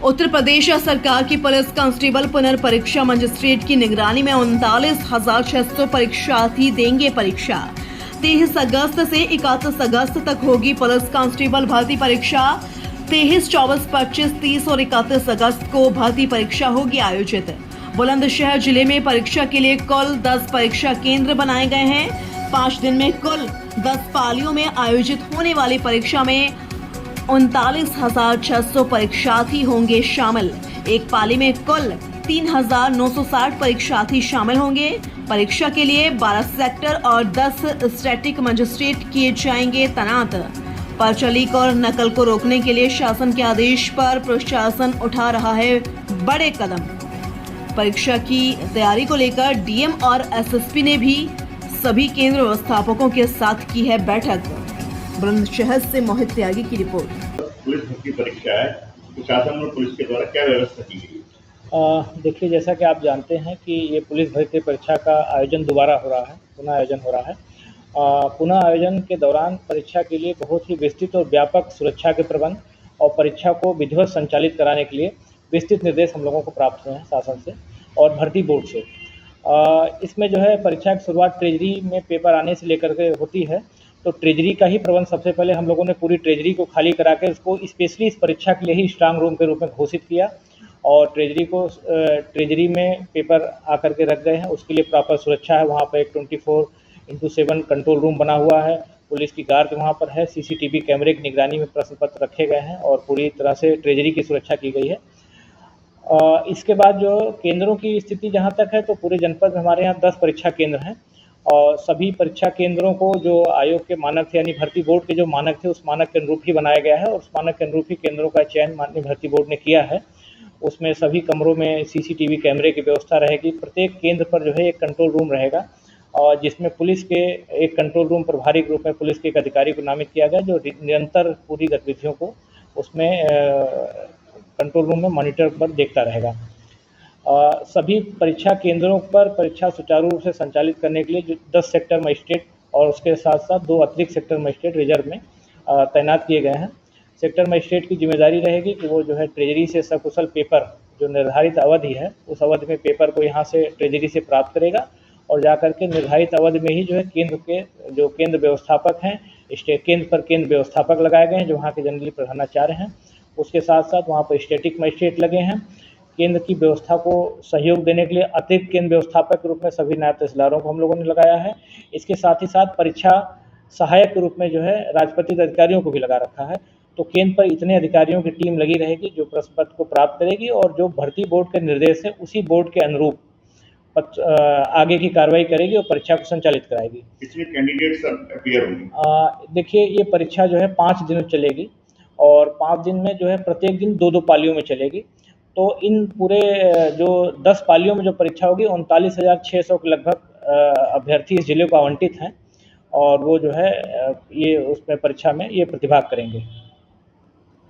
उत्तर प्रदेश सरकार की police constable पुनर्परीक्षा magistrate की निगरानी में 39,600 परीक्षार्थी देंगे परीक्षा। 23 अगस्त से 31 अगस्त तक होगी पुलिस कांस्टेबल भर्ती परीक्षा। 23, 24, 25, 30 और 31 अगस्त को भर्ती परीक्षा होगी आयोजित। बुलंदशहर जिले में परीक्षा के लिए कुल 10 परीक्षा केंद्र बनाए गए हैं। 5 दिन में कुल 10 पालियों में आयोजित होने वाली परीक्षा में 39,600 परीक्षार्थी होंगे शामिल। एक पाली में कुल 3,960 परीक्षार्थी शामिल होंगे। परीक्षा के लिए 12 सेक्टर और 10 स्टैटिक मजिस्ट्रेट किए जाएंगे तैनात। पर्चा लीक और नकल को रोकने के लिए शासन के आदेश पर प्रशासन उठा रहा है बड़े कदम। परीक्षा की तैयारी को लेकर डीएम और एसएसपी ने भी सभी केंद्र व्यवस्थापकों के साथ की है बैठक। बुलंदशहर से मोहित त्यागी की रिपोर्ट। पुलिस भर्ती परीक्षा है, प्रशासन और पुलिस के द्वारा क्या व्यवस्था की गई? देखिए, जैसा कि आप जानते हैं कि ये पुलिस भर्ती परीक्षा का आयोजन दोबारा हो रहा है, पुनः आयोजन हो रहा है। पुनः आयोजन के दौरान परीक्षा के लिए बहुत ही विस्तृत और व्यापक सुरक्षा के प्रबंध और परीक्षा को विधिवत संचालित कराने के लिए विस्तृत निर्देश हम लोगों को प्राप्त हुए हैं शासन से और भर्ती बोर्ड से। इसमें जो है परीक्षा की शुरुआत ट्रेजरी में पेपर आने से लेकर के होती है, तो ट्रेजरी का ही प्रबंध सबसे पहले हम लोगों ने पूरी ट्रेजरी को खाली करा के उसको स्पेशली इस परीक्षा के लिए ही स्ट्रांग रूम के रूप में घोषित किया और ट्रेजरी में पेपर आकर के रख गए हैं। उसके लिए प्रॉपर सुरक्षा है। वहाँ पर एक 24x7 कंट्रोल रूम बना हुआ है। पुलिस की गार्ड वहाँ पर है। सीसीटीवी कैमरे की निगरानी में प्रश्न पत्र रखे गए हैं और पूरी तरह से ट्रेजरी की सुरक्षा की गई है। इसके बाद जो केंद्रों की स्थिति जहाँ तक है, तो पूरे जनपद में हमारे यहाँ 10 परीक्षा केंद्र हैं और सभी परीक्षा केंद्रों को जो आयोग के मानक थे, यानी भर्ती बोर्ड के जो मानक थे, उस मानक के अनुरूप ही बनाया गया है और उस मानक के अनुरूप ही केंद्रों का चयन माननीय भर्ती बोर्ड ने किया है। उसमें सभी कमरों में सीसीटीवी कैमरे की व्यवस्था रहेगी। प्रत्येक केंद्र पर जो है एक कंट्रोल रूम रहेगा और जिसमें पुलिस के एक कंट्रोल रूम प्रभारी के रूप में पुलिस के एक अधिकारी को नामित किया गया, जो निरंतर पूरी गतिविधियों को उसमें कंट्रोल रूम में मॉनिटर पर देखता रहेगा। सभी परीक्षा केंद्रों पर परीक्षा सुचारू रूप से संचालित करने के लिए जो 10 सेक्टर मजिस्ट्रेट और उसके साथ साथ 2 अतिरिक्त सेक्टर मजिस्ट्रेट रिजर्व में तैनात किए गए हैं। सेक्टर मजिस्ट्रेट की जिम्मेदारी रहेगी कि वो जो है ट्रेजरी से सकुशल पेपर, जो निर्धारित अवधि है उस अवधि में पेपर को यहाँ से ट्रेजरी से प्राप्त करेगा और जाकर के निर्धारित अवधि में ही जो है केंद्र के जो केंद्र व्यवस्थापक हैं, केंद्र पर केंद्र व्यवस्थापक लगाए गए हैं जो वहाँ के जनरली प्रधानाचार्य हैं। उसके साथ साथ वहाँ पर स्टैटिक मजिस्ट्रेट लगे हैं। केंद्र की व्यवस्था को सहयोग देने के लिए अतिरिक्त केंद्र व्यवस्थापक के रूप में सभी नायब तहसीलदारों को हम लोगों ने लगाया है। इसके साथ ही साथ परीक्षा सहायक के रूप में जो है राजपत्रित अधिकारियों को भी लगा रखा है। तो केंद्र पर इतने अधिकारियों की टीम लगी रहेगी जो प्रश्न पत्र को प्राप्त करेगी और जो भर्ती बोर्ड के निर्देश है उसी बोर्ड के अनुरूप आगे की कार्रवाई करेगी और परीक्षा को संचालित कराएगी। कितने कैंडिडेट्स अपीयर होंगे? देखिए, ये परीक्षा जो है 5 दिन चलेगी और 5 दिन में जो है प्रत्येक दिन 2-2 पालियों में चलेगी। तो इन पूरे जो 10 पालियों में जो परीक्षा होगी 39,600 के लगभग अभ्यर्थी इस जिले को आवंटित हैं और वो जो है ये उसमें परीक्षा में ये प्रतिभाग करेंगे।